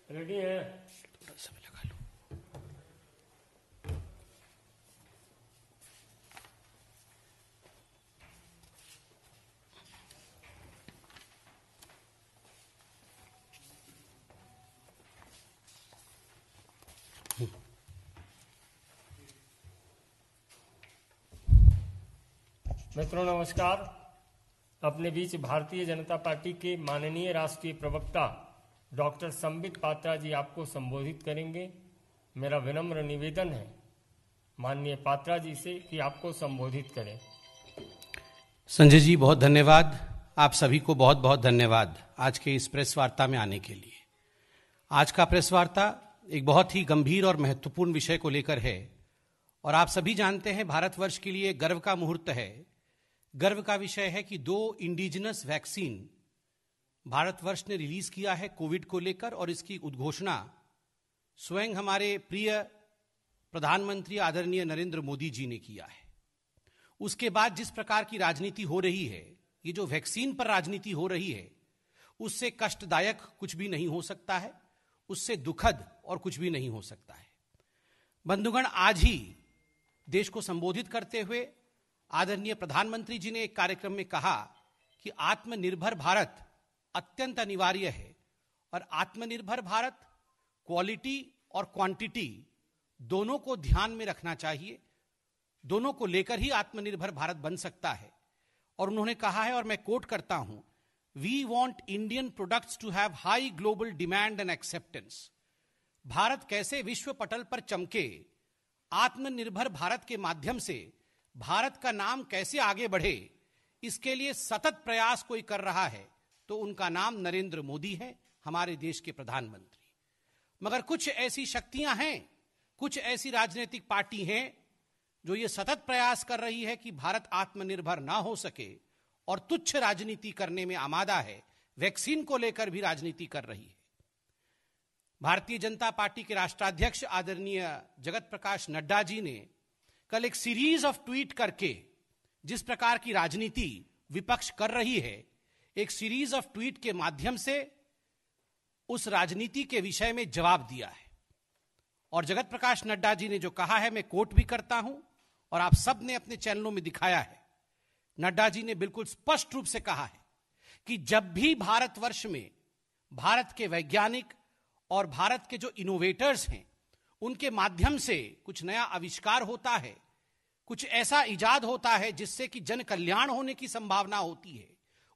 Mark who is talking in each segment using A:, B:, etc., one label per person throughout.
A: Ready है?
B: थोड़ा समय लगा लो।
A: मित्रों नमस्कार। अपने बीच भारतीय जनता पार्टी के माननीय राष्ट्रीय प्रवक्ता डॉक्टर संबित पात्रा जी आपको संबोधित करेंगे। मेरा विनम्र निवेदन है माननीय पात्रा जी से कि आपको संबोधित करें।
B: संजय जी बहुत धन्यवाद। आप सभी को बहुत बहुत धन्यवाद आज के इस प्रेस वार्ता में आने के लिए। आज का प्रेस वार्ता एक बहुत ही गंभीर और महत्वपूर्ण विषय को लेकर है और आप सभी जानते हैं भारतवर्ष के लिए गर्व का मुहूर्त है। गर्व का विषय है कि 2 इंडिजिनस वैक्सीन भारतवर्ष ने रिलीज किया है कोविड को लेकर और इसकी उद्घोषणा स्वयं हमारे प्रिय प्रधानमंत्री आदरणीय नरेंद्र मोदी जी ने किया है। उसके बाद जिस प्रकार की राजनीति हो रही है, ये जो वैक्सीन पर राजनीति हो रही है, उससे कष्टदायक कुछ भी नहीं हो सकता है, उससे दुखद और कुछ भी नहीं हो सकता है। बंधुगण, आज ही देश को संबोधित करते हुए आदरणीय प्रधानमंत्री जी ने एक कार्यक्रम में कहा कि आत्मनिर्भर भारत अत्यंत अनिवार्य है और आत्मनिर्भर भारत क्वालिटी और क्वांटिटी दोनों को ध्यान में रखना चाहिए। दोनों को लेकर ही आत्मनिर्भर भारत बन सकता है। और उन्होंने कहा है, और मैं कोट करता हूं, we want Indian products to have high global demand and acceptance. Bharat कैसे विश्व पटल पर चमके, आत्मनिर्भर भारत के माध्यम से भारत का नाम कैसे आगे बढ़े, इसके लिए सतत प्रयास कोई कर रहा है तो उनका नाम नरेंद्र मोदी है, हमारे देश के प्रधानमंत्री। मगर कुछ ऐसी शक्तियां हैं, कुछ ऐसी राजनीतिक पार्टी हैं जो ये सतत प्रयास कर रही है कि भारत आत्मनिर्भर ना हो सके और तुच्छ राजनीति करने में आमादा है। वैक्सीन को लेकर भी राजनीति कर रही है। भारतीय जनता पार्टी के राष्ट्राध्यक्ष आदरणीय जगत प्रकाश नड्डा जी ने कल एक सीरीज ऑफ ट्वीट करके जिस प्रकार की राजनीति विपक्ष कर रही है, एक सीरीज ऑफ ट्वीट के माध्यम से उस राजनीति के विषय में जवाब दिया है। और जगत प्रकाश नड्डा जी ने जो कहा है, मैं कोट भी करता हूं और आप सब ने अपने चैनलों में दिखाया है। नड्डा जी ने बिल्कुल स्पष्ट रूप से कहा है कि जब भी भारतवर्ष में भारत के वैज्ञानिक और भारत के जो इनोवेटर्स हैं, उनके माध्यम से कुछ नया आविष्कार होता है, कुछ ऐसा इजाद होता है जिससे कि जन कल्याण होने की संभावना होती है,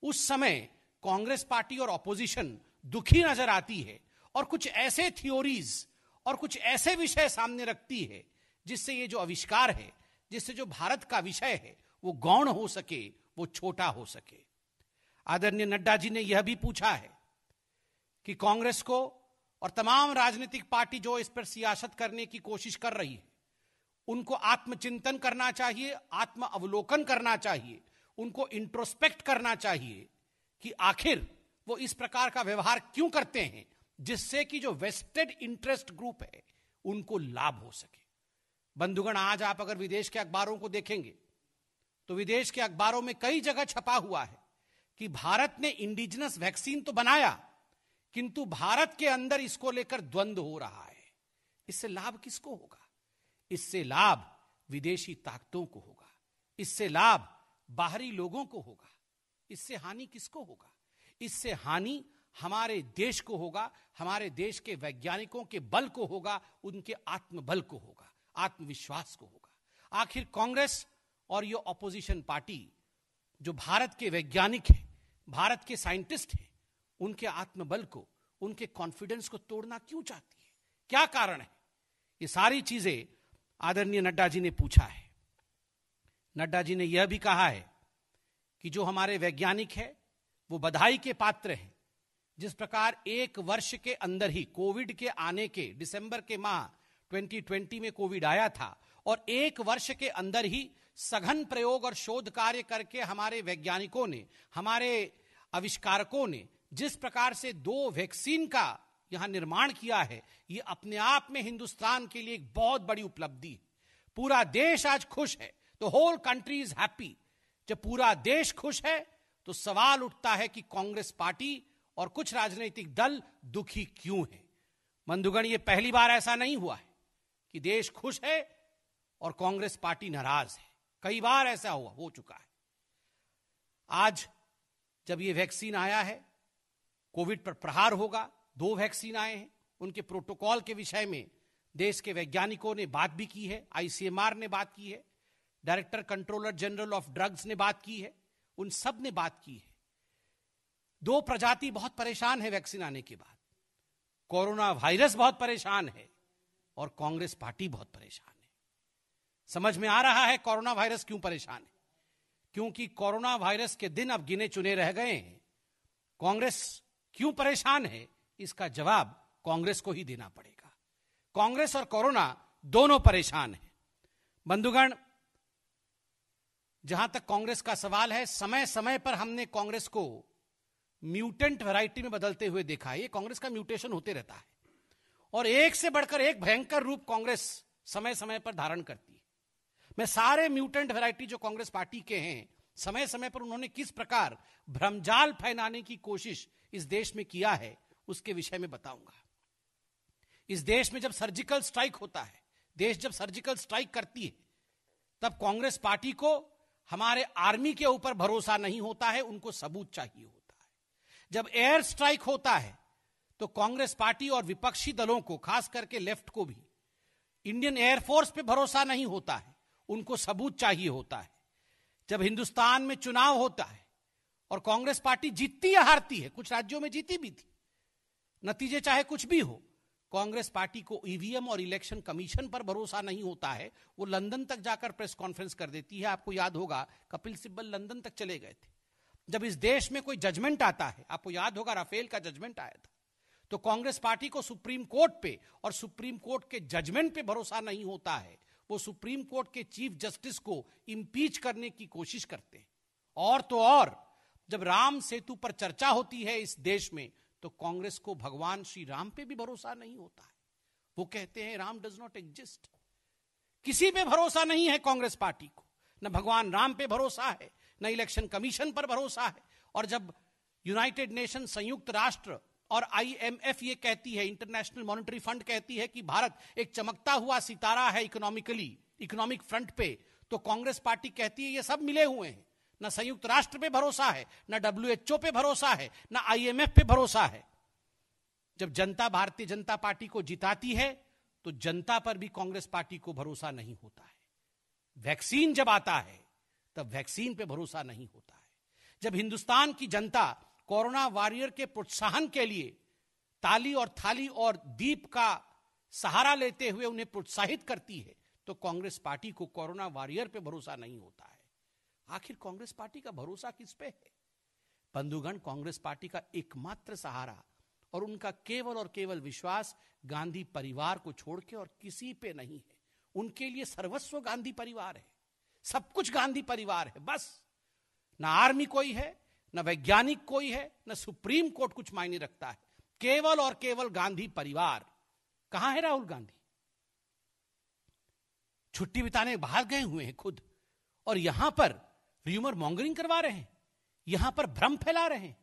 B: उस समय कांग्रेस पार्टी और ऑपोजिशन दुखी नजर आती है और कुछ ऐसे थ्योरीज और कुछ ऐसे विषय सामने रखती है जिससे ये जो आविष्कार है, जिससे जो भारत का विषय है, वो गौण हो सके, वो छोटा हो सके। आदरणीय नड्डा जी ने यह भी पूछा है कि कांग्रेस को और तमाम राजनीतिक पार्टी जो इस पर सियासत करने की कोशिश कर रही है, उनको आत्मचिंतन करना चाहिए, आत्म अवलोकन करना चाहिए, उनको इंट्रोस्पेक्ट करना चाहिए कि आखिर वो इस प्रकार का व्यवहार क्यों करते हैं जिससे कि जो वेस्टेड इंटरेस्ट ग्रुप है उनको लाभ हो सके। बंधुगण, आज आप अगर विदेश के अखबारों को देखेंगे तो विदेश के अखबारों में कई जगह छपा हुआ है कि भारत ने इंडिजिनस वैक्सीन तो बनाया, किंतु भारत के अंदर इसको लेकर द्वंद्व हो रहा है। इससे लाभ किसको होगा? इससे लाभ विदेशी ताकतों को होगा, इससे लाभ बाहरी लोगों को होगा। इससे हानि किसको होगा? इससे हानि हमारे देश को होगा, हमारे देश के वैज्ञानिकों के बल को होगा, उनके आत्मबल को होगा, आत्मविश्वास को होगा। आखिर कांग्रेस और ये ऑपोजिशन पार्टी जो भारत के वैज्ञानिक हैं, भारत के साइंटिस्ट हैं, उनके आत्मबल को, उनके कॉन्फिडेंस को तोड़ना क्यों चाहती है? क्या कारण है? ये सारी चीजें आदरणीय नड्डा जी ने पूछा है। नड्डा जी ने यह भी कहा है कि जो हमारे वैज्ञानिक हैं वो बधाई के पात्र हैं। जिस प्रकार 1 वर्ष के अंदर ही कोविड के आने के दिसंबर के माह 2020 में कोविड आया था और 1 वर्ष के अंदर ही सघन प्रयोग और शोध कार्य करके हमारे वैज्ञानिकों ने, हमारे आविष्कारकों ने जिस प्रकार से 2 वैक्सीन का यहां निर्माण किया है, यह अपने आप में हिंदुस्तान के लिए एक बहुत बड़ी उपलब्धि है। पूरा देश आज खुश है, तो होल कंट्री इज हैप्पी। जब पूरा देश खुश है तो सवाल उठता है कि कांग्रेस पार्टी और कुछ राजनीतिक दल दुखी क्यों हैं। बंधुगण, ये पहली बार ऐसा नहीं हुआ है कि देश खुश है और कांग्रेस पार्टी नाराज है। कई बार ऐसा हो चुका है। आज जब ये वैक्सीन आया है, कोविड पर प्रहार होगा, 2 वैक्सीन आए हैं, उनके प्रोटोकॉल के विषय में देश के वैज्ञानिकों ने बात भी की है, आईसीएमआर ने बात की है, director controller general of drugs ने बात की है, उन सब ने बात की है। 2 प्रजाति बहुत परेशान है वैक्सीन आने के बाद। कोरोना वायरस बहुत परेशान है और कांग्रेस पार्टी बहुत परेशान है। समझ में आ रहा है कोरोना वायरस क्यों परेशान है, क्योंकि कोरोना वायरस के दिन अब गिने चुने रह गए हैं। कांग्रेस क्यों परेशान है, इसका जवाब कांग्रेस को ही देना पड़ेगा। कांग्रेस और कोरोना दोनों परेशान हैं। बंधुगण, जहां तक कांग्रेस का सवाल है, समय समय पर हमने कांग्रेस को म्यूटेंट वैरायटी में बदलते हुए देखा है। ये कांग्रेस का म्यूटेशन होते रहता है और एक से बढ़कर एक भयंकर रूप कांग्रेस समय समय पर धारण करती है। मैं सारे म्यूटेंट वैरायटी जो कांग्रेस पार्टी के हैं, समय समय पर उन्होंने किस प्रकार भ्रमजाल फैलाने की कोशिश इस देश में किया है, उसके विषय में बताऊंगा। इस देश में जब सर्जिकल स्ट्राइक होता है, देश जब सर्जिकल स्ट्राइक करती है, तब कांग्रेस पार्टी को हमारे आर्मी के ऊपर भरोसा नहीं होता है, उनको सबूत चाहिए होता है। जब एयर स्ट्राइक होता है तो कांग्रेस पार्टी और विपक्षी दलों को, खास करके लेफ्ट को भी, इंडियन एयरफोर्स पे भरोसा नहीं होता है, उनको सबूत चाहिए होता है। जब हिंदुस्तान में चुनाव होता है और कांग्रेस पार्टी जीतती या हारती है, कुछ राज्यों में जीती भी थी, नतीजे चाहे कुछ भी हो, कांग्रेस पार्टी को ईवीएम और इलेक्शन कमीशन पर भरोसा नहीं होता है। वो लंदन तक जाकर प्रेस कॉन्फ्रेंस कर देती है। आपको याद होगा कपिल सिब्बल लंदन तक चले गए थे। जब इस देश में कोई जजमेंट आता है, आपको याद होगा राफेल का जजमेंट आया था, तो कांग्रेस पार्टी को सुप्रीम कोर्ट पे और सुप्रीम कोर्ट के जजमेंट पे भरोसा नहीं होता है। वो सुप्रीम कोर्ट के चीफ जस्टिस को इंपीच करने की कोशिश करते हैं। और तो और, जब राम सेतु पर चर्चा होती है इस देश में, तो कांग्रेस को भगवान श्री राम पे भी भरोसा नहीं होता है। वो कहते हैं राम डज नॉट एग्जिस्ट। किसी पे भरोसा नहीं है कांग्रेस पार्टी को, न भगवान राम पे भरोसा है, न इलेक्शन कमीशन पर भरोसा है। और जब यूनाइटेड नेशन, संयुक्त राष्ट्र और आईएमएफ ये कहती है, इंटरनेशनल मॉनेटरी फंड कहती है कि भारत एक चमकता हुआ सितारा है इकोनॉमिक फ्रंट पे, तो कांग्रेस पार्टी कहती है ये सब मिले हुए हैं। न संयुक्त राष्ट्र पे भरोसा है, न WHO पे भरोसा है, न IMF पे भरोसा है। जब जनता भारतीय जनता पार्टी को जिताती है तो जनता पर भी कांग्रेस पार्टी को भरोसा नहीं होता है। वैक्सीन जब आता है तब वैक्सीन पे भरोसा नहीं होता है। जब हिंदुस्तान की जनता कोरोना वॉरियर के प्रोत्साहन के लिए ताली और थाली और दीप का सहारा लेते हुए उन्हें प्रोत्साहित करती है, तो कांग्रेस पार्टी को कोरोना वॉरियर पे भरोसा नहीं होता है। आखिर कांग्रेस पार्टी का भरोसा किस पे है? बंधुगण, कांग्रेस पार्टी का एकमात्र सहारा और उनका केवल और केवल विश्वास गांधी परिवार को छोड़ के और किसी पे नहीं है। उनके लिए सर्वस्व गांधी परिवार है, सब कुछ गांधी परिवार है। बस ना आर्मी कोई है, ना वैज्ञानिक कोई है, ना सुप्रीम कोर्ट कुछ मायने रखता है, केवल और केवल गांधी परिवार। कहां है राहुल गांधी? छुट्टी बिताने बाहर गए हुए हैं खुद, और यहां पर र्यूमर मॉन्गरिंग करवा रहे हैं, यहां पर भ्रम फैला रहे हैं।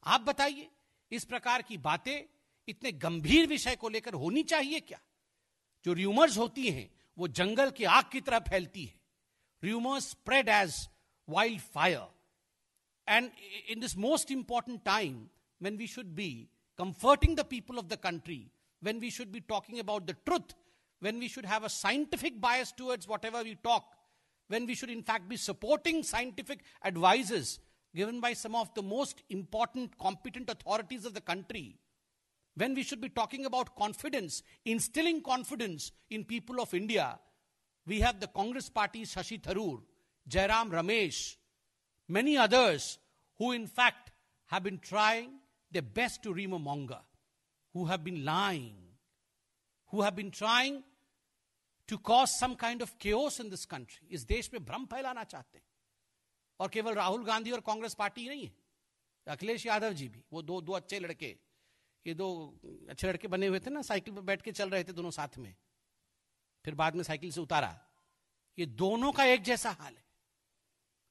B: आप बताइए, इस प्रकार की बातें इतने गंभीर विषय को लेकर होनी चाहिए क्या? जो र्यूमर्स होती हैं वो जंगल की आग की तरह फैलती है। Rumours spread as wildfire, and in this most important time when we should be comforting the people of the country, when we should be talking about the truth, when we should have a scientific bias towards whatever we talk, when we should in fact be supporting scientific advices given by some of the most important competent authorities of the country, when we should be talking about confidence, instilling confidence in people of India, we have the Congress party's Shashi Tharoor, Jairam Ramesh, many others who in fact have been trying their best to rumor-monger, who have been lying, who have been trying to cause some kind of chaos in this country. इस देश में भ्रम फैलाना चाहते हैं। और केवल राहुल गांधी और कांग्रेस पार्टी नहीं है, अखिलेश यादव जी भी, वो दो अच्छे लड़के, ये 2 अच्छे लड़के बने हुए थे ना, साइकिल पर बैठ के चल रहे थे दोनों साथ में, फिर बाद में साइकिल से उतारा। ये दोनों का एक जैसा हाल है।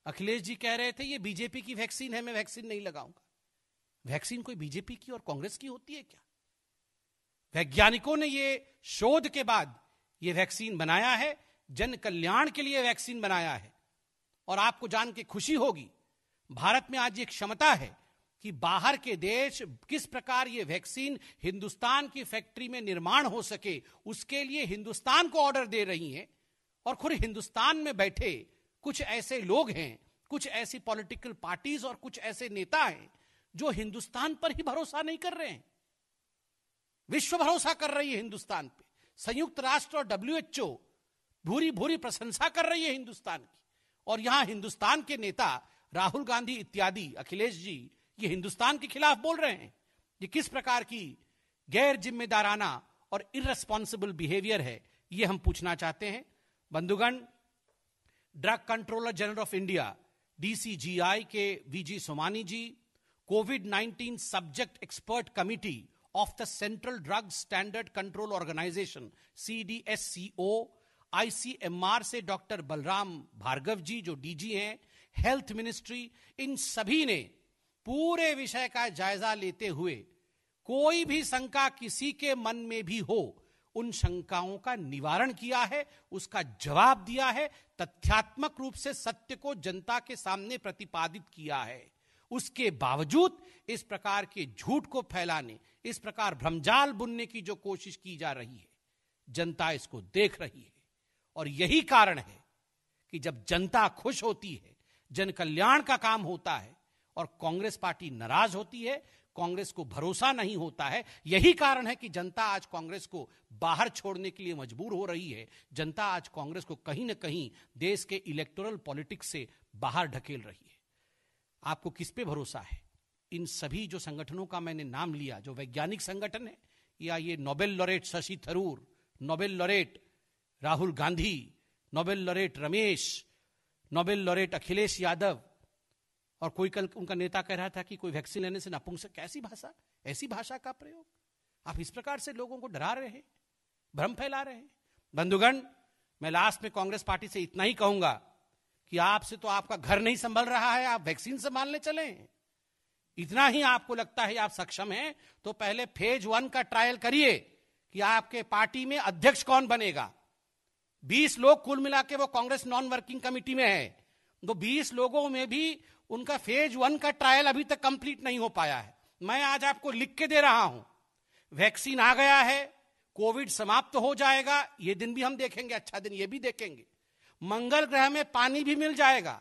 B: अखिलेश जी कह रहे थे ये बीजेपी की वैक्सीन है, मैं वैक्सीन नहीं लगाऊंगा। वैक्सीन कोई बीजेपी की और कांग्रेस की होती है क्या? वैज्ञानिकों ने ये शोध के बाद ये वैक्सीन बनाया है, जन कल्याण के लिए वैक्सीन बनाया है। और आपको जान के खुशी होगी, भारत में आज एक क्षमता है कि बाहर के देश किस प्रकार ये वैक्सीन हिंदुस्तान की फैक्ट्री में निर्माण हो सके, उसके लिए हिंदुस्तान को ऑर्डर दे रही हैं। और खुद हिंदुस्तान में बैठे कुछ ऐसे लोग हैं, कुछ ऐसी पॉलिटिकल पार्टीज और कुछ ऐसे नेता हैं जो हिंदुस्तान पर ही भरोसा नहीं कर रहे हैं। विश्व भरोसा कर रही है हिंदुस्तान पे। संयुक्त राष्ट्र और WHO भूरी भूरी प्रशंसा कर रही है हिंदुस्तान की। और यहां हिंदुस्तान के नेता राहुल गांधी इत्यादि, अखिलेश जी, ये हिंदुस्तान के खिलाफ बोल रहे हैं। ये किस प्रकार की गैर जिम्मेदाराना और इररेस्पॉन्सिबल बिहेवियर है, ये हम पूछना चाहते हैं। बंधुगण, drug controller general of India DCGI के VG Somani ji, Covid subject expert committee of the central drug standard control organisation CDSCO, ICMR से डॉक्टर बलराम भार्गव जी जो DG हैं, हेल्थ मिनिस्ट्री, इन सभी ने पूरे विषय का जायजा लेते हुए कोई भी शंका किसी के मन में भी हो, उन शंकाओं का निवारण किया है, उसका जवाब दिया है, तथ्यात्मक रूप से सत्य को जनता के सामने प्रतिपादित किया है। उसके बावजूद इस प्रकार के झूठ को फैलाने, इस प्रकार भ्रमजाल बुनने की जो कोशिश की जा रही है, जनता इसको देख रही है। और यही कारण है कि जब जनता खुश होती है, जन कल्याण का काम होता है और कांग्रेस पार्टी नाराज होती है, कांग्रेस को भरोसा नहीं होता है, यही कारण है कि जनता आज कांग्रेस को बाहर छोड़ने के लिए मजबूर हो रही है। जनता आज कांग्रेस को कहीं ना कहीं देश के इलेक्टोरल पॉलिटिक्स से बाहर ढकेल रही है। आपको किस पे भरोसा है? इन सभी जो संगठनों का मैंने नाम लिया, जो वैज्ञानिक संगठन है, या ये Nobel laureate Shashi Tharoor, Nobel laureate Rahul Gandhi, Nobel laureate Ramesh, Nobel laureate Akhilesh Yadav, और कोई कल उनका नेता कह रहा था कि कोई वैक्सीन लेने से नपुंसक, कैसी भाषा, ऐसी भाषा का प्रयोग। आप इस प्रकार से लोगों को डरा रहे हैं, भ्रम फैला रहे हैं। बंधुगण, मैं लास्ट में कांग्रेस पार्टी से इतना ही कहूंगा कि आपसे तो आपका घर नहीं संभल रहा है, आप वैक्सीन संभालने चले। इतना ही आपको लगता है आप सक्षम हैं, तो पहले फेज 1 का ट्रायल करिए कि आपके पार्टी में अध्यक्ष कौन बनेगा। 20 लोग कुल मिला के वो कांग्रेस नॉन वर्किंग कमेटी में है, तो 20 लोगों में भी उनका फेज 1 का ट्रायल अभी तक कंप्लीट नहीं हो पाया है। मैं आज आपको लिख के दे रहा हूं, वैक्सीन आ गया है, कोविड समाप्त हो जाएगा, ये दिन भी हम देखेंगे, अच्छा दिन ये भी देखेंगे। मंगल ग्रह में पानी भी मिल जाएगा,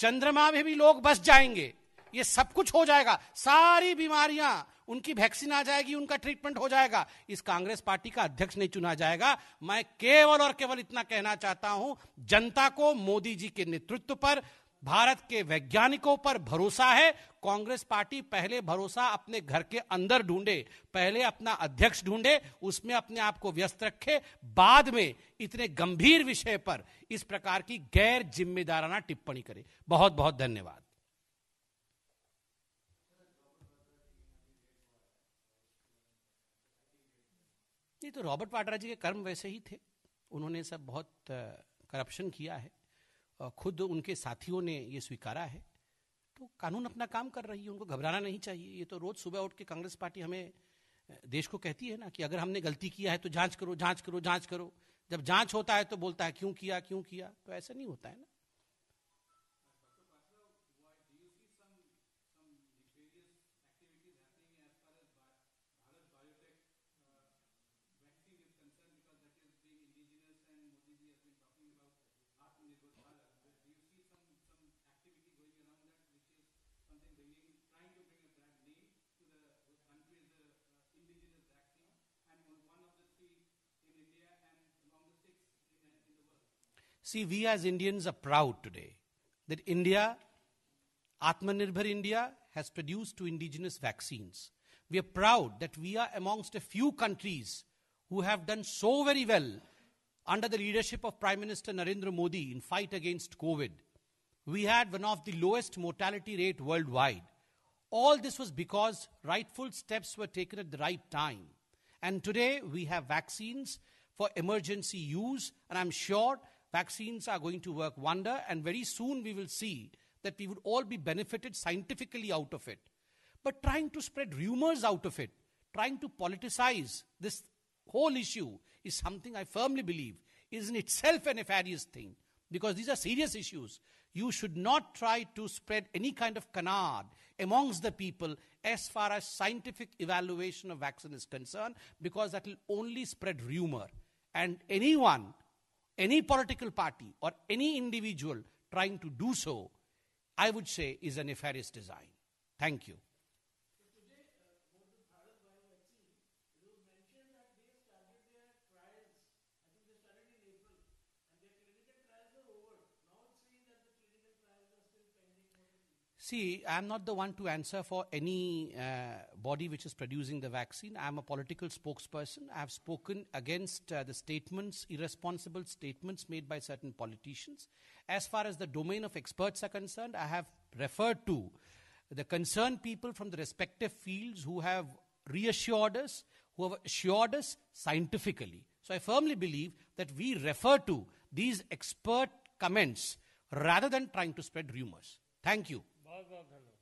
B: चंद्रमा में भी लोग बस जाएंगे, ये सब कुछ हो जाएगा, सारी बीमारियां उनकी वैक्सीन आ जाएगी, उनका ट्रीटमेंट हो जाएगा। इस कांग्रेस पार्टी का अध्यक्ष नहीं चुना जाएगा। मैं केवल और केवल इतना कहना चाहता हूं, जनता को मोदी जी के नेतृत्व पर, भारत के वैज्ञानिकों पर भरोसा है। कांग्रेस पार्टी पहले भरोसा अपने घर के अंदर ढूंढे, पहले अपना अध्यक्ष ढूंढे, उसमें अपने आप को व्यस्त रखे, बाद में इतने गंभीर विषय पर इस प्रकार की गैर जिम्मेदाराना टिप्पणी करे। बहुत बहुत धन्यवाद। नहीं तो रॉबर्ट वाड्रा जी के कर्म वैसे ही थे, उन्होंने सब बहुत करप्शन किया है, खुद उनके साथियों ने ये स्वीकारा है। तो कानून अपना काम कर रही है, उनको घबराना नहीं चाहिए। ये तो रोज सुबह उठ के कांग्रेस पार्टी हमें, देश को कहती है ना कि अगर हमने गलती किया है तो जांच करो, जांच करो, जांच करो। जब जांच होता है तो बोलता है क्यों किया, क्यों किया। तो ऐसा नहीं होता है ना। See, we as Indians are proud today that India, Atmanirbhar India, has produced 2 indigenous vaccines. We are proud that we are amongst a few countries who have done so very well under the leadership of Prime Minister Narendra Modi in fight against COVID. We had one of the lowest mortality rate worldwide. All this was because rightful steps were taken at the right time. And today we have vaccines for emergency use, and I'm sure vaccines are going to work wonder, and very soon we will see that we would all be benefited scientifically out of it. But trying to spread rumors out of it, trying to politicize this whole issue is something I firmly believe is in itself a nefarious thing, because these are serious issues. You should not try to spread any kind of canard amongst the people as far as scientific evaluation of vaccine is concerned, because that will only spread rumor. And anyone, any political party or any individual trying to do so, I would say, is a nefarious design. Thank you. See, I'm not the one to answer for any body which is producing the vaccine. I'm a political spokesperson. I've spoken against the statements, irresponsible statements made by certain politicians. As far as the domain of experts are concerned, I have referred to the concerned people from the respective fields who have reassured us, who have assured us scientifically. So I firmly believe that we refer to these expert comments rather than trying to spread rumors. Thank you.
A: बहुत बहुत धन्यवाद।